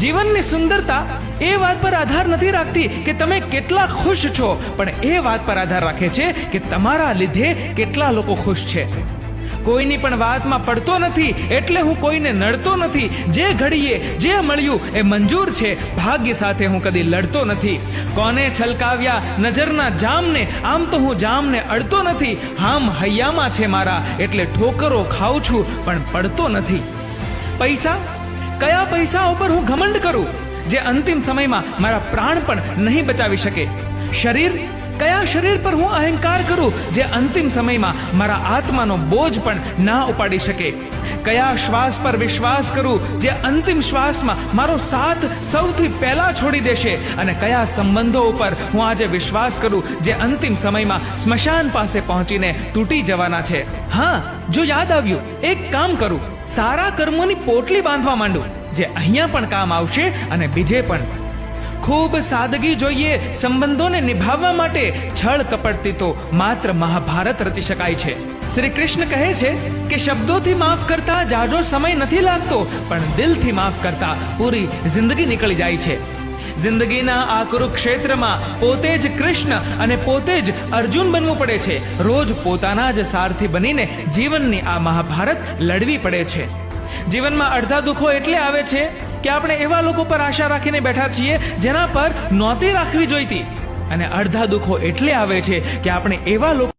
જીવનની સુંદરતા એ વાત પર આધાર નથી રાખતી કે તમે કેટલા ખુશ છો, પણ એ વાત પર આધાર રાખે છે કે તમારા લીધે કેટલા લોકો ખુશ છે. કોઈની પણ વાતમાં પડતો નથી એટલે હું કોઈને નડતો નથી. જે ઘડીએ જે મળ્યું એ મંજૂર છે. ભાગ્ય સાથે હું કદી લડતો નથી. કોને છલકાવ્યા નજરના જામને, આમ તો હું જામને અડતો નથી. હામ હૈયામાં છે મારા એટલે ઠોકરો ખાઉં છું પણ પડતો નથી. પૈસા, કયા પૈસા ઉપર હું ઘમંડ કરું જે અંતિમ સમયમાં મારા પ્રાણ પણ નહીં બચાવી શકે? શરીર, કયા શરીર પર હું અહંકાર કરું જે અંતિમ સમયમાં મારા આત્માનો બોજ પણ ના ઉપાડી શકે? કયા શ્વાસ પર વિશ્વાસ કરું જે અંતિમ શ્વાસમાં મારો સાથ સૌથી પહેલા છોડી દેશે? અને કયા સંબંધો ઉપર હું આજે વિશ્વાસ કરું જે અંતિમ સમયમાં સ્મશાન પાસે પહોંચીને તૂટી જવાના છે? હા, જો યાદ આવ્યું, એક કામ કરું, સારા કર્મોની પોટલી બાંધવા માંડું જે અહીંયા પણ કામ આવશે અને બીજે પણ. ખૂબ સાદગી જોઈએ સંબંધોને નિભાવવા માટે. છળ કપટથી તો માત્ર મહાભારત રચી શકાય છે. શ્રી કૃષ્ણ કહે છે કે શબ્દોથી માફ કરતા જાજો સમય નથી લાગતો, પણ દિલથી માફ કરતા પૂરી જિંદગી નીકળી જાય છે. જિંદગીના આ કુરુક્ષેત્રમાં પોતે જ કૃષ્ણ અને પોતે જ અર્જુન બનવું પડે છે. રોજ પોતાના જ સારથી બનીને જીવનની આ મહાભારત લડવી પડે છે. જીવનમાં અડધા દુઃખો એટલે આવે છે કે આપણે એવા લોકો પર આશા રાખીને બેઠા છીએ જેના પર નહોતી રાખવી જોઈતી. અને અડધા દુઃખો એટલે આવે છે કે આપણે એવા લોકો